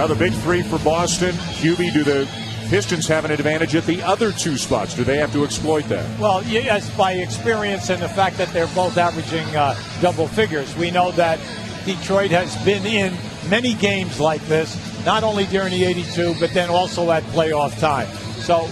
Well, the big three for Boston. QB, do the Pistons have an advantage at the other two spots? Do they have to exploit that? Well, yes, by experience and the fact that they're both averaging double figures. We know that Detroit has been in many games like this, not only during the 82, but then also at playoff time. So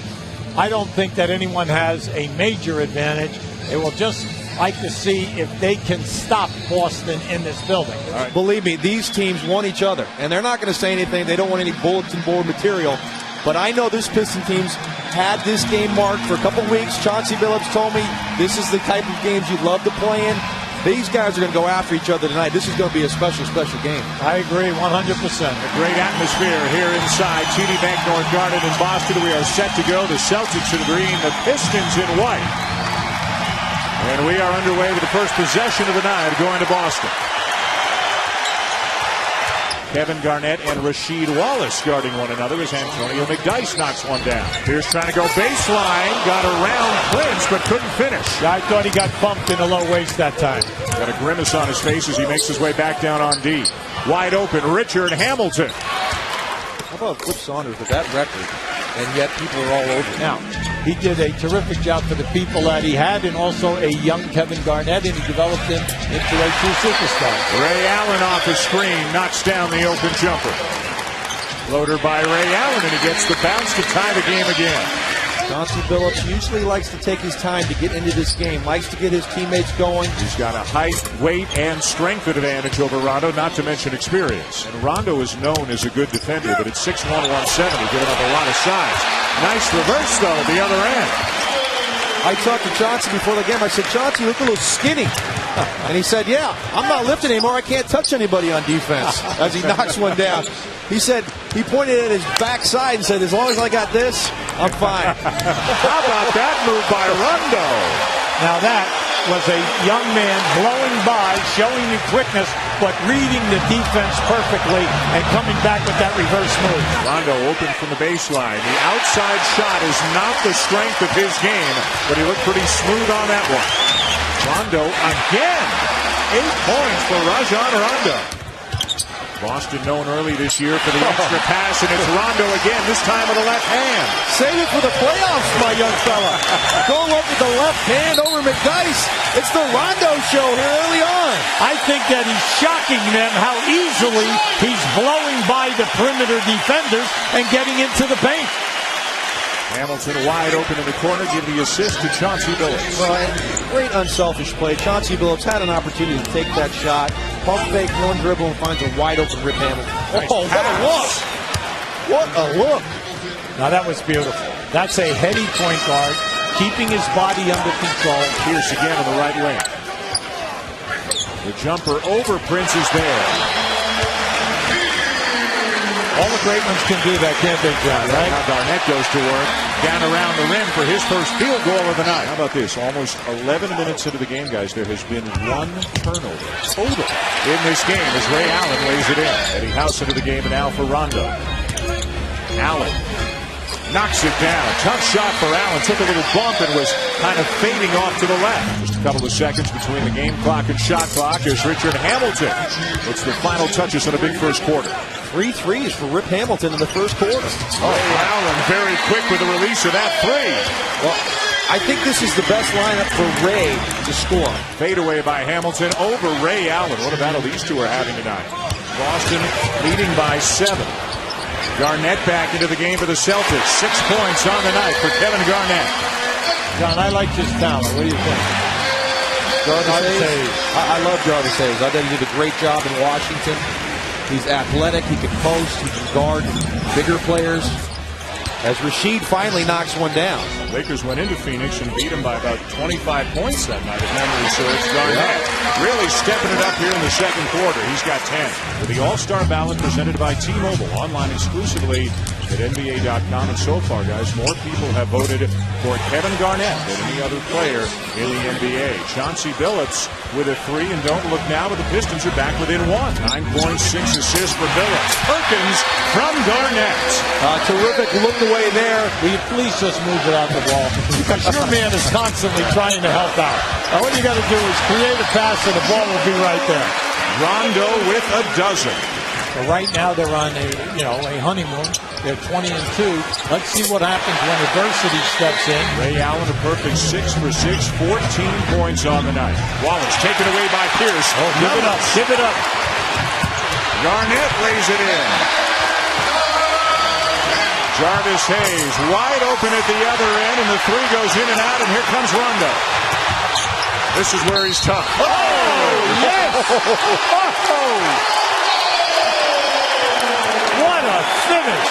I don't think that anyone has a major advantage. It will just like to see if they can stop Boston in this building. Right. Believe me, these teams want each other, and they're not going to say anything. They don't want any bulletin board material. But I know this Piston team's had this game marked for a couple weeks. Chauncey Billups told me this is the type of games you'd love to play in. These guys are going to go after each other tonight. This is going to be a special, special game. I agree 100%. A great atmosphere here inside TD Bank North Garden in Boston. We are set to go. The Celtics in green, the Pistons in white. And we are underway with the first possession of the night going to Boston. Kevin Garnett and Rasheed Wallace guarding one another as Antonio McDyess knocks one down. Pierce trying to go baseline, got around Prince but couldn't finish. Yeah, I thought he got bumped in the low waist that time. Got a grimace on his face as he makes his way back down on D. Wide open, Richard Hamilton. How about Flip Saunders with that record? And yet people are all over. Now, he did a terrific job for the people that he had, and also a young Kevin Garnett, and he developed him into a true superstar. Ray Allen off the screen, knocks down the open jumper. Floater by Ray Allen, and he gets the bounce to tie the game again. Chauncey Billups usually likes to take his time to get into this game, likes to get his teammates going. He's got a height, weight, and strength advantage over Rondo, not to mention experience. And Rondo is known as a good defender, but at 6'1", 170, giving up a lot of size. Nice reverse, though, at the other end. I talked to Chauncey before the game. I said, Chauncey, you look a little skinny. And he said, yeah, I'm not lifting anymore. I can't touch anybody on defense, as he knocks one down. He said, he pointed at his backside and said, as long as I got this, I'm fine. How about that move by Rondo? Now that was a young man blowing by, showing the quickness, but reading the defense perfectly and coming back with that reverse move. Rondo open from the baseline. The outside shot is not the strength of his game, but he looked pretty smooth on that one. Rondo again. 8 points for Rajon Rondo. Boston known early this year for the extra pass, and it's Rondo again, this time with the left hand. Save it for the playoffs, my young fella. Going up with the left hand over McDyess. It's the Rondo show here early on. I think that he's shocking them how easily he's blowing by the perimeter defenders and getting into the paint. Hamilton wide open in the corner, give the assist to Chauncey Billups. Well, great unselfish play. Chauncey Billups had an opportunity to take that shot. Pump fake, one dribble, and finds a wide open Rip Hamilton. Nice what a look! What a look! Now that was beautiful. That's a heady point guard, keeping his body under control. Pierce again on the right wing. The jumper over Prince is there. All the great ones can do that, can't they, John, right? Now Garnett goes to work, down around the rim for his first field goal of the night. How about this? Almost 11 minutes into the game, guys, there has been 1 turnover total in this game as Ray Allen lays it in. Eddie House into the game, and now for Rondo. Allen knocks it down. Tough shot for Allen. Took a little bump and was kind of fading off to the left. Just a couple of seconds between the game clock and shot clock as Richard Hamilton puts the final touches on a big first quarter. 3 threes for Rip Hamilton in the first quarter. Ray Allen very quick with the release of that 3. Well, I think this is the best lineup for Ray to score. Fade away by Hamilton over Ray Allen. What a battle these two are having tonight. Boston leading by 7. Garnett back into the game for the Celtics. 6 points on the night for Kevin Garnett. John, I like his talent. What do you think? Jarvis Hayes. I love Jarvis Hayes. I thought he did a great job in Washington. He's athletic. He can post. He can guard bigger players. As Rasheed finally knocks one down. Lakers went into Phoenix and beat them by about 25 points that night, if memory serves. Garnett really stepping it up here in the second quarter. He's got 10. With the All-Star ballot presented by T-Mobile, online exclusively at NBA.com. And so far, guys, more people have voted for Kevin Garnett than any other player in the NBA. Chauncey Billups with a 3, and don't look now, but the Pistons are back within 1. 9 points, 6 assists for Billups. Perkins from Garnett. Terrific look away there. Will you please just move it out the ball? Because your man is constantly trying to help out. Now, what you got to do is create a pass, and the ball will be right there. Rondo with a dozen. But right now they're on a honeymoon. They're 20-2. Let's see what happens when adversity steps in. Ray Allen a perfect 6 for 6, 14 points on the night. Wallace taken away by Pierce. Oh, give it up, give it up. Garnett lays it in. Jarvis Hayes wide open at the other end, and the three goes in and out, and here comes Rondo. This is where he's tough. Oh, yes! Oh! What a finish!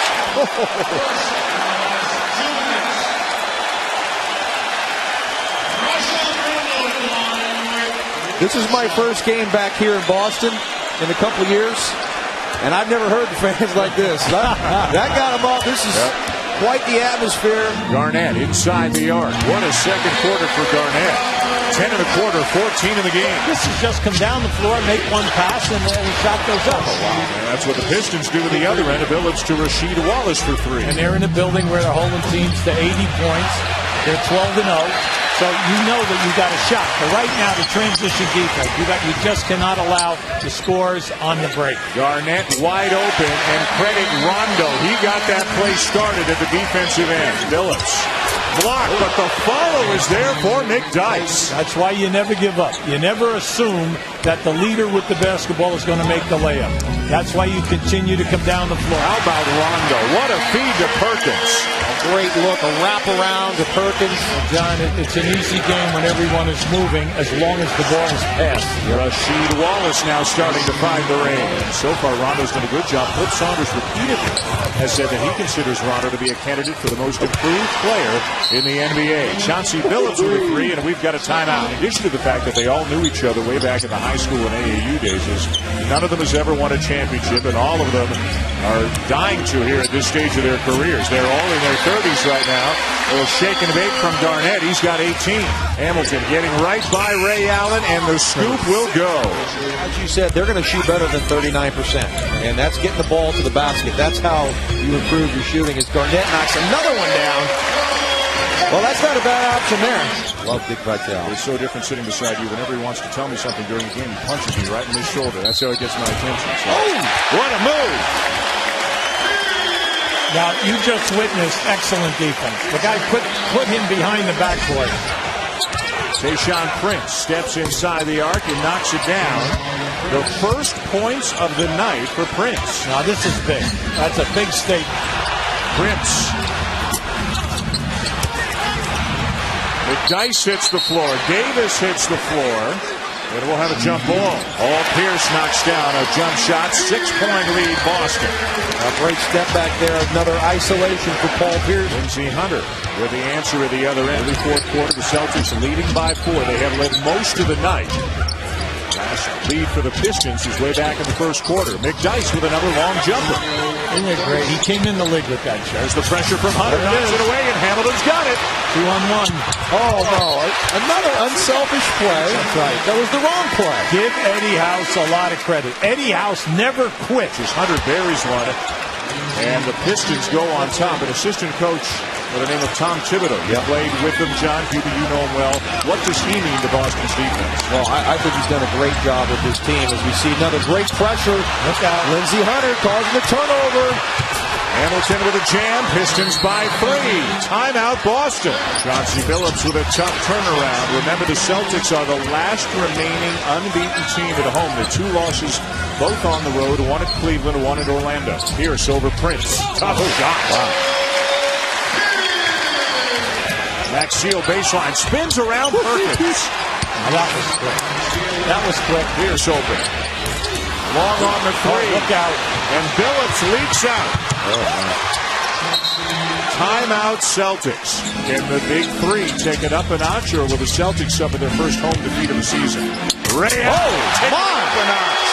This is my first game back here in Boston in a couple of years, and I've never heard the fans like this. That got them off. This is quite the atmosphere. Garnett inside the arc. What a second quarter for Garnett. 10 and a quarter, 14 in the game. This is just come down the floor, make one pass, and the shot goes up. Oh, wow. And that's what the Pistons do at the other end. Billups to Rasheed Wallace for 3. And they're in a building where they're holding teams to 80 points. They're 12-0. So you know that you got a shot. But right now, the transition defense, you just cannot allow the scores on the break. Garnett wide open, and credit Rondo. He got that play started at the defensive end. Billups blocked, but the follow is there for McDyess. That's why you never give up. You never assume that the leader with the basketball is going to make the layup. That's why you continue to come down the floor. How about Rondo? What a feed to Perkins. A great look, a wraparound to Perkins. John, it's an easy game when everyone is moving as long as the ball is passed. Rasheed Wallace now starting to find the range. So far, Rondo's done a good job. Flip Saunders repeatedly has said that he considers Rondo to be a candidate for the most improved player in the NBA. Chauncey Billups with a 3, and we've got a timeout. In addition to the fact that they all knew each other way back in the high school and AAU days, none of them has ever won a championship, and all of them are dying to here at this stage of their careers. They're all in their 30s right now. A little shake and bake from Garnett. He's got 18. Hamilton getting right by Ray Allen, and the scoop will go. As you said, they're going to shoot better than 39%, and that's getting the ball to the basket. That's how you improve your shooting. As Garnett knocks another one down. Well, that's not a bad option there. Love Dick Vitale. It's so different sitting beside you. Whenever he wants to tell me something during the game, he punches me right in the shoulder. That's how it gets my attention. So, what a move! Now, you just witnessed excellent defense. The guy put him behind the backboard. Tayshaun Prince steps inside the arc and knocks it down. The first points of the night for Prince. Now, this is big. That's a big statement. Prince. McDyess hits the floor. Davis hits the floor. And we'll have a jump ball. All Pierce knocks down a jump shot. 6-point lead, Boston. A great step back there. Another isolation for Paul Pierce. Lindsey Hunter with the answer at the other end. The fourth quarter, the Celtics leading by 4. They have led most of the night. Last lead for the Pistons is way back in the first quarter. McDyess with another long jumper. Isn't it great? He came in the league with that shot. There's the pressure from Hunter. Knocks it away, and Hamilton's got it. 2-on-1. Oh, no. Another unselfish play. That's right. That was the wrong play. Give Eddie House a lot of credit. Eddie House never quits. As Hunter buries one, and the Pistons go on top. An assistant coach by the name of Tom Thibodeau. He played with them. John Cuba, you know him well. What does he mean to Boston's defense? Well, I think he's done a great job with his team as we see another great pressure. Look out. Lindsey Hunter causing the turnover. Hamilton with a jam. Pistons by 3. Timeout, Boston. Chauncey Billups with a tough turnaround. Remember, the Celtics are the last remaining unbeaten team at home. The 2 losses, both on the road. 1 at Cleveland, 1 at Orlando. Pierce over Prince. Tough shot. Wow. Max Seal baseline. Spins around Perkins. That was quick. That was quick. Pierce open. Long on the 3. Oh, look out. And Billups leaks out. Timeout, Celtics. Can the Big-3 take it up a notch, or will the Celtics suffer their first home defeat of the season? Ray Allen take it up a notch.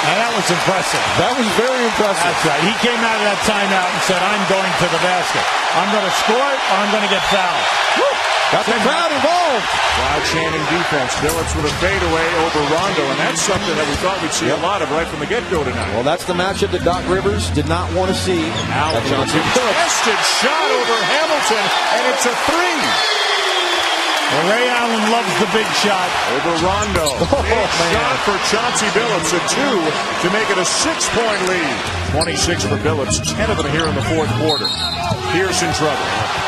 Now that was impressive. That was very impressive. That's right. He came out of that timeout and said, I'm going to the basket. I'm going to score it, or I'm going to get fouled. Woo! Got the crowd involved. Crowd chanting defense. Billups with a fadeaway over Rondo, and that's something that we thought we'd see a lot of right from the get-go tonight. Well, that's the matchup that Doc Rivers did not want to see. Allen, contested shot over Hamilton, and it's a 3. Well, Ray Allen loves the big shot. Over Rondo. Big shot for Chauncey Billups, a 2 to make it a 6-point lead. 26 for Billups, 10 of them here in the fourth quarter. Pierce in trouble.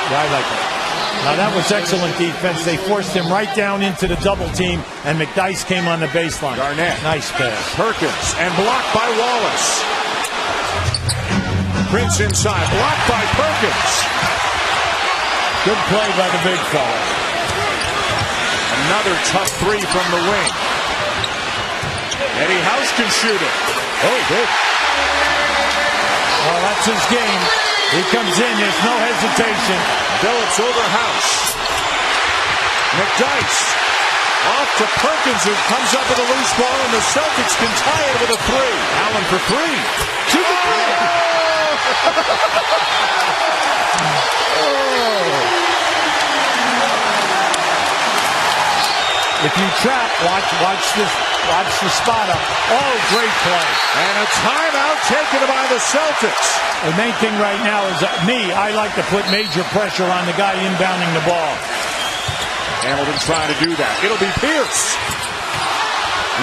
Yeah, I like that. Now, that was excellent defense. They forced him right down into the double team, and McDyess came on the baseline. Garnett. Nice pass. Perkins, and blocked by Wallace. Prince inside, blocked by Perkins. Good play by the big fella. Another tough 3 from the wing. Eddie House can shoot it. Oh, good. Well, that's his game. He comes in. There's no hesitation. Billups over House. McDyess off to Perkins, who comes up with a loose ball, and the Celtics can tie it with a 3. Allen for 3. To the If you trap, watch the spot up. Oh, great play. And a timeout taken by the Celtics. The main thing right now is I like to put major pressure on the guy inbounding the ball. Hamilton trying to do that. It'll be Pierce.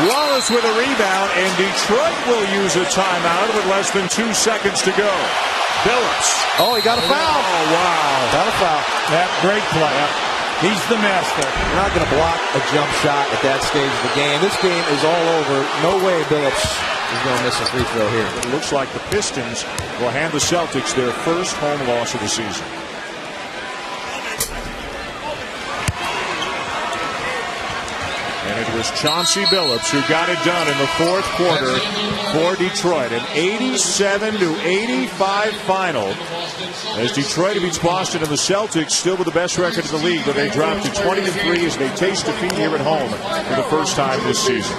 Wallace with a rebound, and Detroit will use a timeout with less than 2 seconds to go. Billups. Oh, he got a foul. Oh, wow. Got a foul. That great play. He's the master. You're not going to block a jump shot at that stage of the game. This game is all over. No way Billups is going to miss a free throw here. It looks like the Pistons will hand the Celtics their first home loss of the season. And it was Chauncey Billups who got it done in the fourth quarter for Detroit. An 87-85 final as Detroit beats Boston, and the Celtics still with the best record in the league, but they dropped to 20-3 as they taste defeat here at home for the first time this season.